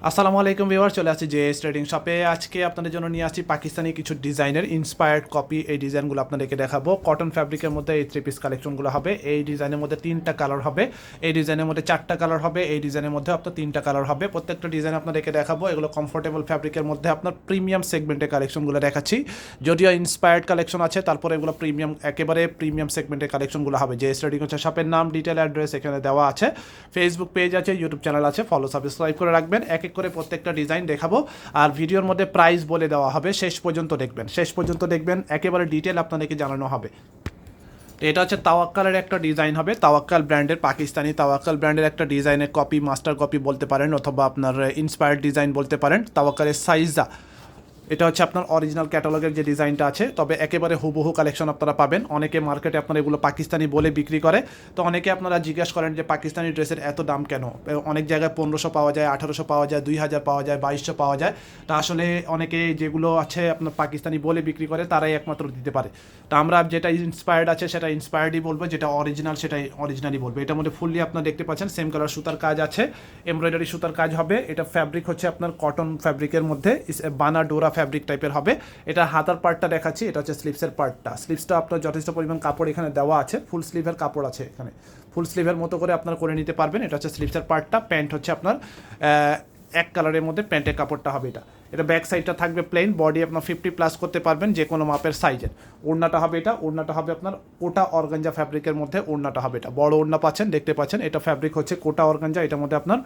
আসসালামু আলাইকুম ভিউয়ার, চলে আসছি জেএস ট্রেডিং শপে। আজকে আপনাদের জন্য নিয়ে আসছি পাকিস্তানি কিছু ডিজাইনের ইন্সপায়ার্ড কপি। এই ডিজাইনগুলো আপনাদেরকে দেখাবো। কটন ফ্যাব্রিকের মধ্যে এই থ্রি পিস কালেকশনগুলো হবে। এই ডিজাইনের মধ্যে 3টা কালার হবে, এই ডিজাইনের মধ্যে 4টা কালার হবে, এই ডিজাইনের মধ্যে আপনার 3টা কালার হবে। প্রত্যেকটা ডিজাইন আপনাদেরকে দেখাবো। এগুলো কমফোর্টেবল ফ্যাব্রিকের মধ্যে আপনার প্রিমিয়াম সেগমেন্টের কালেকশনগুলো দেখাচ্ছি। যদিও ইন্সপায়ার্ড কালেকশন আছে, তারপরে এগুলো প্রিমিয়াম, একেবারে প্রিমিয়াম সেগমেন্টের কালেকশনগুলো হবে। জেএস ট্রেডিং হচ্ছে শপের নাম, ডিটেল অ্যাড্রেস এখানে দেওয়া আছে। ফেসবুক পেজ আছে, ইউটিউব চ্যানেল আছে, ফলো সাবস্ক্রাইব করে রাখবেন। এক এক করে প্রত্যেকটা ডিজাইন দেখাবো আর ভিডিওর মধ্যে প্রাইস বলে দেওয়া হবে। শেষ পর্যন্ত দেখবেন, একেবারে ডিটেল আপনাদেরকে জানানো হবে। এটা হচ্ছে তাওয়াক্কালের একটা ডিজাইন হবে। তাওয়াক্কাল ব্র্যান্ডের, পাকিস্তানি তাওয়াক্কাল ব্র্যান্ডের একটা ডিজাইনের কপি, মাস্টার কপি বলতে পারেন, অথবা আপনার ইন্সপায়ার্ড ডিজাইন বলতে পারেন। তাওয়াক্কালের সাইজা, এটা হচ্ছে আপনার অরিজিনাল ক্যাটালগের যে ডিজাইনটা আছে, তবে একেবারে হুবহু কালেকশন আপনারা পাবেন। অনেকে মার্কেটে আপনারা এগুলো পাকিস্তানি বলে বিক্রি করে, তো অনেকে আপনারা জিজ্ঞাসা করেন যে পাকিস্তানি ড্রেসের এত দাম কেন। অনেক জায়গায় 1500 পাওয়া যায়, 1800 পাওয়া যায়, 2000 পাওয়া যায়, 2200 পাওয়া যায়। তা আসলে অনেকে যেগুলো আছে আপনার পাকিস্তানি বলে বিক্রি করে, তারাই একমাত্র দিতে পারে। তো আমরা যেটা ইন্সপায়ার্ড আছে সেটা ইন্সপায়ার্ডই বলবো, যেটা অরিজিনাল সেটাই অরিজিনালি বলবো। এটার মধ্যে ফুললি আপনারা দেখতে পাচ্ছেন সেম কালার সুতার কাজ আছে, এমব্রয়ডারি সুতার কাজ হবে। এটা ফ্যাব্রিক হচ্ছে আপনার কটন ফ্যাব্রিকের মধ্যে বানা ডোরা ফ্যাব্রিক টাইপের হবে। এটা হাতার পার্টটা দেখাচ্ছি, এটা হচ্ছে স্লিভসের পার্টটা। স্লিভসটা আপনার যথেষ্ট পরিমাণ কাপড় এখানে দেওয়া আছে, ফুল স্লিভের কাপড় আছে এখানে, ফুল স্লিভের মতো করে আপনারা করে নিতে পারবেন। এটা হচ্ছে স্লিভসের পার্টটা। প্যান্ট হচ্ছে আপনার এক কালারের মধ্যে প্যান্টের কাপড়টা হবে। এটা ব্যাক সাইডটা থাকবে প্লেন, বডি আপনার 50+ করতে পারবেন যে কোনো মাপের সাইজের। ওড়নাটা হবে ওড়নাটা হবে আপনার কোটা অর্গানজা ফ্যাব্রিকের মধ্যে ওড়নাটা হবে। এটা বড় ওড়না পাচ্ছেন, দেখতে পাচ্ছেন। এটা ফ্যাব্রিক হচ্ছে কোটা অর্গানজা। এটার মধ্যে আপনার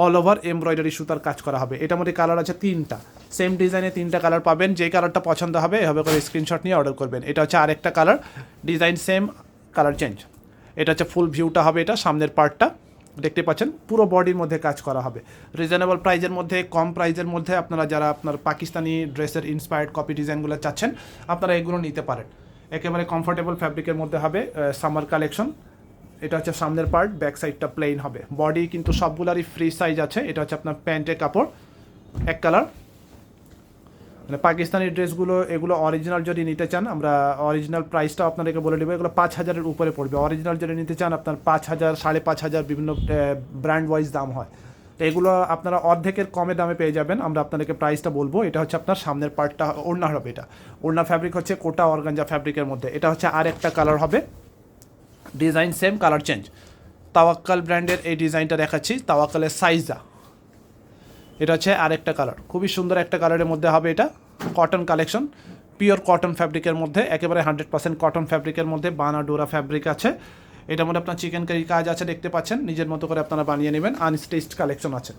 অল ওভার এমব্রয়ডারি সুতার কাজ করা হবে। এটার মধ্যে কালার আছে 3টা, সেম ডিজাইনে 3টা কালার পাবেন। যে কালারটা পছন্দ হবে এভাবে করে স্ক্রিনশট নিয়ে অর্ডার করবেন। এটা হচ্ছে আরেকটা colour, design same, colour change. এটা হচ্ছে ফুল ভিউটা হবে, এটা সামনের পার্টটা দেখতে পাচ্ছেন, পুরো বডির মধ্যে কাজ করা হবে। রিজনেবল প্রাইজের মধ্যে, কম প্রাইজের মধ্যে আপনারা যারা আপনার পাকিস্তানি ড্রেসের ইন্সপায়ার্ড কপি ডিজাইনগুলো চাচ্ছেন, আপনারা এগুলো নিতে পারেন। একেবারে কমফোর্টেবল ফ্যাব্রিকের মধ্যে হবে, সামার কালেকশন। এটা হচ্ছে সামনের পার্ট, ব্যাক সাইডটা প্লেন হবে। বডি কিন্তু সবগুলারই ফ্রি সাইজ আছে। এটা হচ্ছে আপনার প্যান্টের কাপড়, এক কালার। মানে পাকিস্তানি ড্রেসগুলো এগুলো অরিজিনাল যদি নিতে চান, আমরা অরিজিনাল প্রাইসটা আপনাদেরকে বলে দেবো। এগুলো 5000-এর উপরে পড়বে। অরিজিনাল যদি নিতে চান আপনার 5000, 5500, বিভিন্ন ব্র্যান্ড ওয়াইজ দাম হয়। তো এগুলো আপনারা অর্ধেকের কমে দামে পেয়ে যাবেন। আমরা আপনাদেরকে প্রাইসটা বলবো। এটা হচ্ছে আপনার সামনের পার্টটা, ওড়না হবে। এটা ওড়না ফ্যাব্রিক হচ্ছে কোটা অর্গানজা ফ্যাব্রিকের মধ্যে। এটা হচ্ছে আর একটা কালার হবে, ডিজাইন সেম, কালার চেঞ্জ। তাওয়াক্কাল ব্র্যান্ডের এই ডিজাইনটা দেখাচ্ছি, তাওয়াক্কালের সাইজা। এটা হচ্ছে আরেকটা কালার, খুবই সুন্দর একটা কালারের মধ্যে হবে। এটা কটন কালেকশন, পিওর কটন ফ্যাব্রিকের মধ্যে, একেবারে 100% কটন ফ্যাব্রিকের মধ্যে বানা ডোরা ফ্যাব্রিক আছে। এটার মধ্যে আপনার চিকেন কারি কাজ আছে, দেখতে পাচ্ছেন। নিজের মতো করে আপনারা বানিয়ে নেবেন। আনস্টিচড কালেকশন আছে,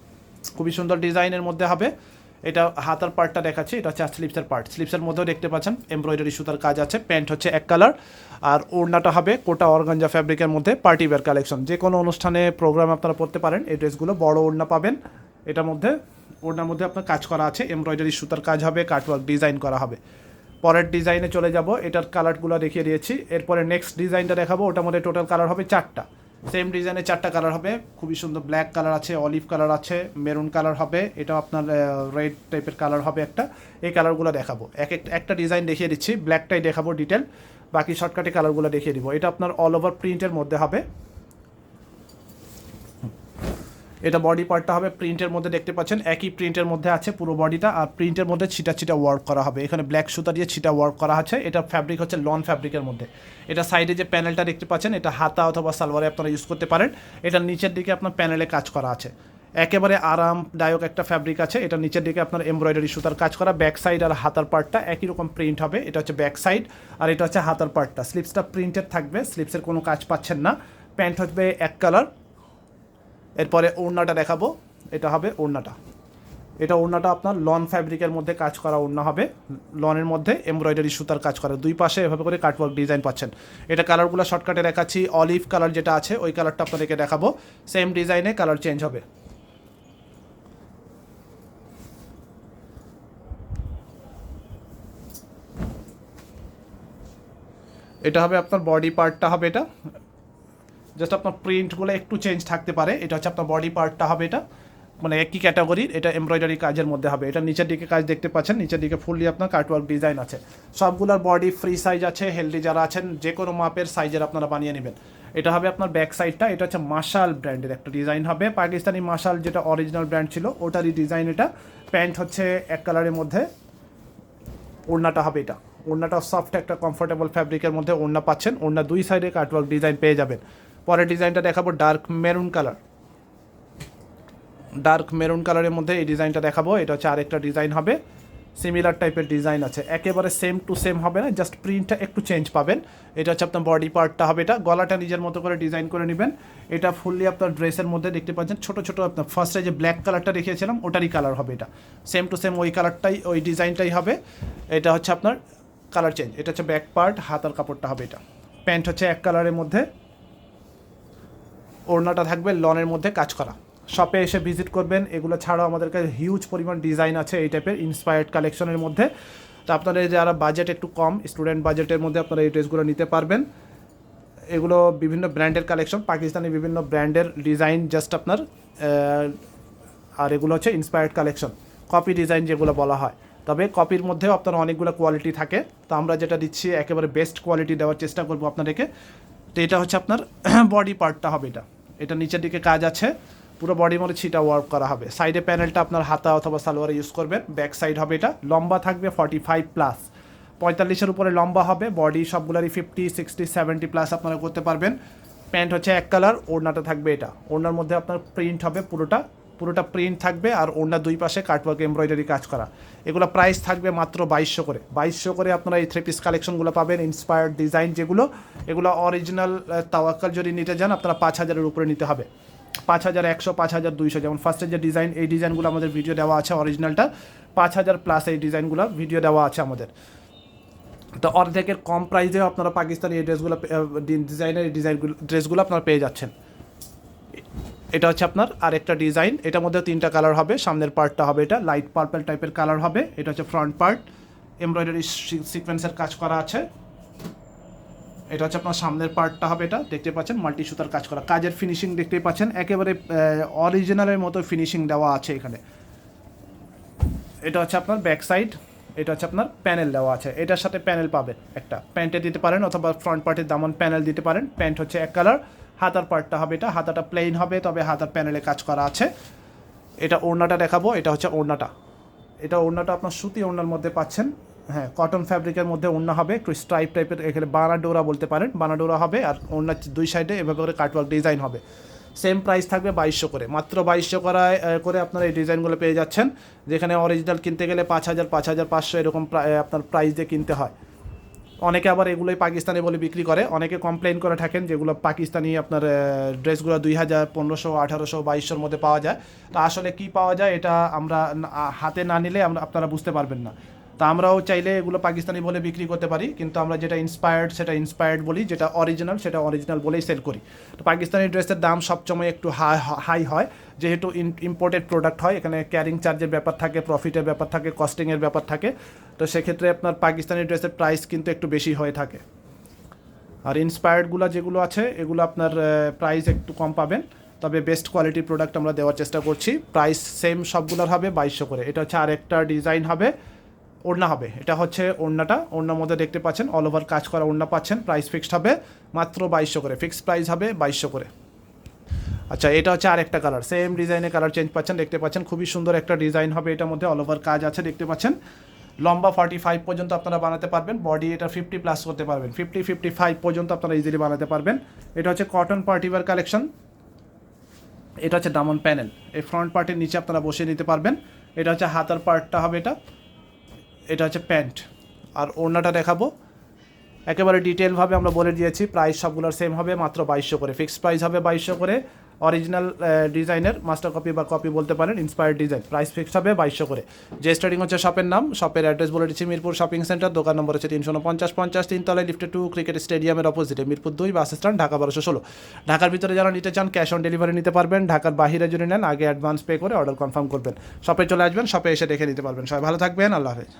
খুবই সুন্দর ডিজাইনের মধ্যে হবে। এটা হাতার পার্টটা দেখাচ্ছি, এটা হচ্ছে স্লিপসের পার্ট। স্লিপসের মধ্যেও দেখতে পাচ্ছেন এমব্রয়ডারি সুতার কাজ আছে। প্যান্ট হচ্ছে এক কালার, আর ওড়নাটা হবে কোটা অর্গানজা ফ্যাব্রিকের মধ্যে, পার্টি ওয়্যার কালেকশন। যে কোনো অনুষ্ঠানে প্রোগ্রাম আপনারা পড়তে পারেন এই ড্রেসগুলো। বড় ওড়না পাবেন এটার মধ্যে। ওড়নার মধ্যে আপনার কাজ করা আছে, এমব্রয়ডারি সুতার কাজ হবে, কাটওয়ার্ক ডিজাইন করা হবে। পরের ডিজাইনে চলে যাব। এটার কালারগুলো দেখিয়ে দিয়েছি। এরপরে নেক্সট ডিজাইনটা দেখাবো। ওটার মধ্যে টোটাল কালার হবে 4টা, সেম ডিজাইনে 4টা কালার হবে। খুবই সুন্দর ব্ল্যাক কালার আছে, অলিভ কালার আছে, মেরুন কালার হবে, এটা আপনার রেড টাইপের কালার হবে একটা। এই কালারগুলো দেখাবো। একটা ডিজাইন দেখিয়ে দিচ্ছি, ব্ল্যাকটাই দেখাবো ডিটেল, বাকি শর্টকাটে কালারগুলো দেখিয়ে দিব। এটা আপনার অল ওভার প্রিন্টের মধ্যে হবে। এটা বডি পার্টটা হবে প্রিন্টের মধ্যে, দেখতে পাচ্ছেন একই প্রিন্টের মধ্যে আছে পুরো বডিটা। আর প্রিন্টের মধ্যে ছিটা ছিটা ওয়ার্ক করা হবে, এখানে ব্ল্যাক সুতা দিয়ে ছিটা ওয়ার্ক করা আছে। এটা ফ্যাব্রিক হচ্ছে লন ফ্যাব্রিকের মধ্যে। এটা সাইডে যে প্যানেলটা দেখতে পাচ্ছেন, এটা হাতা অথবা সালোয়ারে আপনারা ইউজ করতে পারেন। এটার নিচের দিকে আপনার প্যানেলে কাজ করা আছে, একেবারে আরামদায়ক একটা ফ্যাব্রিক আছে। এটা নিচের দিকে আপনার এমব্রয়ডারি সুতার কাজ করা। ব্যাক সাইড আর হাতার পার্টটা একই রকম প্রিন্ট হবে। এটা হচ্ছে ব্যাক সাইড, আর এটা হচ্ছে হাতার পার্টটা। স্লিপসটা প্রিন্টেড থাকবে, স্লিপসের কোনো কাজ পাচ্ছেন না। প্যান্ট হবে এক কালার। এরপরে ওড়নাটা দেখাবো। এটা হবে ওড়নাটা। এটা ওড়নাটা আপনার লন ফ্যাব্রিকের মধ্যে কাজ করা ওড়না হবে। লনের মধ্যে এমব্রয়ডারি সুতার কাজ করা, দুই পাশে এভাবে করে কাটওয়ার্ক ডিজাইন পাচ্ছেন। এটা কালারগুলো শর্টকাটে দেখাচ্ছি। অলিভ কালার যেটা আছে ওই কালারটা আপনাদেরকে দেখাবো। সেম ডিজাইনে কালার চেঞ্জ হবে। এটা হবে আপনার বডি পার্টটা হবে। এটা জাস্ট আপনার প্রিন্টগুলো একটু চেঞ্জ থাকতে পারে। এটা হচ্ছে আপনার বডি পার্টটা হবে। এটা মানে একই ক্যাটাগরির। এটা এমব্রয়ডারি কাজের মধ্যে হবে। এটা নিচের দিকে কাজ দেখতে পাচ্ছেন, নিচের দিকে ফুললি আপনার কাটওয়ার্ক ডিজাইন আছে। সবগুলোর বডি ফ্রি সাইজ আছে। হেলদি যারা আছেন যে কোনো মাপের সাইজের আপনারা বানিয়ে নেবেন। এটা হবে আপনার ব্যাক সাইডটা, এটা হচ্ছে মাশাল ব্র্যান্ডের একটা ডিজাইন হবে, পাকিস্তানি মাশাল যেটা অরিজিনাল ব্র্যান্ড ছিল ওটারই ডিজাইন এটা। প্যান্ট হচ্ছে এক কালারের মধ্যে, ওড়নাটা হবে এটা, ওড়নাটা সফট একটা কমফোর্টেবল ফ্যাব্রিকের মধ্যে ওড়না পাচ্ছেন, ওড়না দুই সাইডে কাটওয়ার্ক ডিজাইন পেয়ে যাবেন। পরের ডিজাইনটা দেখাবো dark maroon colour, dark maroon কালারের মধ্যে এই ডিজাইনটা দেখাবো। এটা হচ্ছে আরেকটা ডিজাইন হবে, সিমিলার টাইপের ডিজাইন আছে, একেবারে সেম টু সেম হবে না, জাস্ট প্রিন্টটা একটু চেঞ্জ পাবেন। এটা হচ্ছে আপনার বডি পার্টটা হবে, এটা গলাটা নিজের মতো করে ডিজাইন করে নেবেন। এটা ফুললি আপনার ড্রেসের মধ্যে দেখতে পাচ্ছেন ছোটো ছোটো, আপনার ফার্স্টে যে ব্ল্যাক কালারটা রেখেছিলাম ওটারই কালার হবে, এটা সেম টু সেম ওই কালারটাই ওই ডিজাইনটাই হবে। এটা হচ্ছে আপনার কালার চেঞ্জ, এটা হচ্ছে ব্যাক পার্ট, হাতার কাপড়টা হবে এটা। প্যান্ট হচ্ছে এক কালারের মধ্যে, ওড়নাটা থাকবে লনের মধ্যে কাজ করা। শপে এসে ভিজিট করবেন। এগুলো ছাড়াও আমাদের কাছে হিউজ পরিমাণ ডিজাইন আছে এই টাইপের ইন্সপায়ার্ড কালেকশনের মধ্যে। তো আপনাদের যারা বাজেট একটু কম, স্টুডেন্ট বাজেটের মধ্যে আপনারা এই ড্রেসগুলো নিতে পারবেন। এগুলো বিভিন্ন ব্র্যান্ডের কালেকশন, পাকিস্তানি বিভিন্ন ব্র্যান্ডের ডিজাইন জাস্ট আপনার, আর এগুলো হচ্ছে ইন্সপায়ার্ড কালেকশন, কপি ডিজাইন যেগুলো বলা হয়। তবে কপির মধ্যেও আপনার অনেকগুলো কোয়ালিটি থাকে, তো আমরা যেটা দিচ্ছি একেবারে বেস্ট কোয়ালিটি দেওয়ার চেষ্টা করবো আপনাদেরকে। তো এটা হচ্ছে আপনার বডি পার্টটা হবে, এটা নিচের দিকে কাজ আছে, পুরো বডির মধ্যে ছিটা ওয়ার্ক করা হবে। সাইডে প্যানেলটা আপনার হাতা অথবা সালোয়ারে ইউজ করবেন। ব্যাক সাইড হবে এটা, লম্বা থাকবে 45+, 45-এর উপরে লম্বা হবে। বডি সবগুলারই 50, 60, 70+ আপনারা করতে পারবেন। প্যান্ট হচ্ছে এক কালার, ওড়নাটা থাকবে এটা, ওড়নার মধ্যে আপনার প্রিন্ট হবে পুরোটা প্রিন্ট থাকবে, আর ওড়নার দুই পাশে কাটওয়ার্ক এমব্রয়ডারি কাজ করা। এগুলো প্রাইস থাকবে মাত্র 2200 করে। 2200 করে আপনারা এই 3 পিস কালেকশনগুলো পাবেন, ইন্সপায়ার্ড ডিজাইন যেগুলো, এগুলো অরিজিনাল তাওয়াক্কাল যদি নিতে যান আপনারা 5000-এর উপরে নিতে হবে, 5100, 5200। যেমন ফার্স্টের যে ডিজাইন, এই ডিজাইনগুলো আমাদের ভিডিও দেওয়া আছে, অরিজিনালটা 5000+ এই ডিজাইনগুলো ভিডিও দেওয়া আছে আমাদের। তো অর্ধেকের কম প্রাইসেও আপনারা পাকিস্তানি এই ড্রেসগুলো, ডিজাইনের এই ড্রেসগুলো আপনারা পেয়ে যাচ্ছেন। এটা হচ্ছে আপনার আরেকটা ডিজাইন, এটার মধ্যে 3টা কালার হবে। সামনের পার্টটা হবে এটা লাইট পার্পল টাইপের কালার হবে। এটা হচ্ছে ফ্রন্ট পার্ট, এমব্রয়ডারি সিকোয়েন্সের কাজ করা আছে। এটা হচ্ছে আপনার সামনের পার্টটা হবে, এটা দেখতে পাচ্ছেন মাল্টি সুতার কাজ করা, কাজের ফিনিশিং দেখতে পাচ্ছেন একেবারে অরিজিনালের মতো ফিনিশিং দেওয়া আছে এখানে। এটা হচ্ছে আপনার ব্যাক সাইড, এটা হচ্ছে আপনার প্যানেল দেওয়া আছে, এটার সাথে প্যানেল পাবেন একটা, প্যান্টে দিতে পারেন অথবা ফ্রন্ট পার্টের দামন প্যানেল দিতে পারেন। প্যান্ট হচ্ছে এক কালার, হাতার পার্টটা হবে এটা, হাতাটা প্লেন হবে তবে হাতার প্যানেলে কাজ করা আছে। এটা ওড়নাটা দেখাবো, এটা হচ্ছে ওড়নাটা, এটা ওড়নাটা আপনার সুতি ওড়নার মধ্যে পাচ্ছেন, হ্যাঁ কটন ফ্যাব্রিকের মধ্যে ওড়না হবে, একটু স্ট্রাইপ টাইপের, এখানে বানাডোরা বলতে পারেন, বানাডোরা হবে। আর ওড়নার দুই সাইডে এভাবে করে কাটওয়ার্ক ডিজাইন হবে। সেম প্রাইস থাকবে 2200 করে, মাত্র 2200 করে আপনারা এই ডিজাইনগুলো পেয়ে যাচ্ছেন, যেখানে অরিজিনাল কিনতে গেলে 5000, 5500 এরকম আপনার প্রাইস দিয়ে কিনতে হয়। অনেকে আবার এগুলোই পাকিস্তানি বলে বিক্রি করে, অনেকে কমপ্লেন করে থাকেন যেগুলো পাকিস্তানি আপনার ড্রেসগুলো 2000, 1500, 1800, 2200-র মধ্যে পাওয়া যায়। তো আসলে কি পাওয়া যায় এটা আমরা হাতে না নিলে আপনারা বুঝতে পারবেন না। তা আমরাও চাইলে এগুলো পাকিস্তানি বলে বিক্রি করতে পারি, কিন্তু আমরা যেটা ইন্সপায়ার্ড সেটা ইন্সপায়ার্ড বলি, যেটা অরিজিনাল সেটা অরিজিনাল বলেই সেল করি। তো পাকিস্তানি ড্রেসের দাম সবসময় একটু হাই হয়, যেহেতু ইম্পোর্টেড প্রোডাক্ট হয়, এখানে ক্যারিং চার্জের ব্যাপার থাকে, প্রফিটের ব্যাপার থাকে, কস্টিংয়ের ব্যাপার থাকে। তো সেক্ষেত্রে আপনার পাকিস্তানি ড্রেসের প্রাইস কিন্তু একটু বেশি হয়ে থাকে। আর ইন্সপায়ার্ডগুলো যেগুলো আছে এগুলো আপনার প্রাইস একটু কম পাবেন, তবে বেস্ট কোয়ালিটির প্রোডাক্ট আমরা দেওয়ার চেষ্টা করছি। প্রাইস সেম সবগুলোর হবে 2200 করে। এটা হচ্ছে আরেকটা ডিজাইন হবে, ওড়না হবে, এটা হচ্ছে ওড়নাটা, ওড়নার মধ্যে দেখতে পাচ্ছেন অল ওভার কাজ করা ওড়না পাচ্ছেন। প্রাইস ফিক্সড হবে মাত্র 2200 করে, ফিক্সড প্রাইস হবে 2200 করে। আচ্ছা এটা হচ্ছে আরেকটা কালার, সেম ডিজাইনে কালার চেঞ্জ পাচ্ছেন, দেখতে পাচ্ছেন খুবই সুন্দর একটা ডিজাইন হবে, এটার মধ্যে অল ওভার কাজ আছে দেখতে পাচ্ছেন। লম্বা 45 পর্যন্ত আপনারা বানাতে পারবেন, বডি এটা 50+ করতে পারবেন, 50, 55 পর্যন্ত আপনারা ইজিলি বানাতে পারবেন। এটা হচ্ছে কটন পার্টিওয়ার কালেকশন। এটা হচ্ছে দামন প্যানেল, এই ফ্রন্ট পার্টের নিচে আপনারা বসিয়ে নিতে পারবেন। এটা হচ্ছে হাতার পার্টটা হবে এটা হচ্ছে প্যান্ট। আর ওড়নাটা দেখাবো, একেবারে ডিটেলভাবে আমরা বলে দিয়েছি, প্রাইস সবগুলোর সেম হবে মাত্র 2200 করে, ফিক্সড প্রাইস হবে 2200 করে। অরিজিনাল ডিজাইনের মাস্টার কপি বা কপি বলতে পারেন, ইন্সপায়ার্ড ডিজাইন, প্রাইস ফিক্সড হবে 2200 করে। যে স্টার্টিং হচ্ছে শপের নাম, শপের অ্যাড্রেস বলে দিচ্ছি মিরপুর শপিং সেন্টার, দোকান নম্বর হচ্ছে 349-50, 3 তলায়, লিফটে 2, ক্রিকেট স্টেডিয়ামের অপোজিটে, মিরপুর 2 বাস স্ট্যান্ড, ঢাকা 1216। ঢাকার ভিতরে যারা নিতে চান ক্যাশ অন ডেলিভারি নিতে পারবেন, ঢাকার বাইরে যদি নেন আগে অ্যাডভান্স পে করে অর্ডার কনফার্ম করবেন। শপে চলে আসবেন, শপে এসে দেখে নিতে পারবেন। সবাই ভালো থাকবেন, আল্লাহ হাফেজ।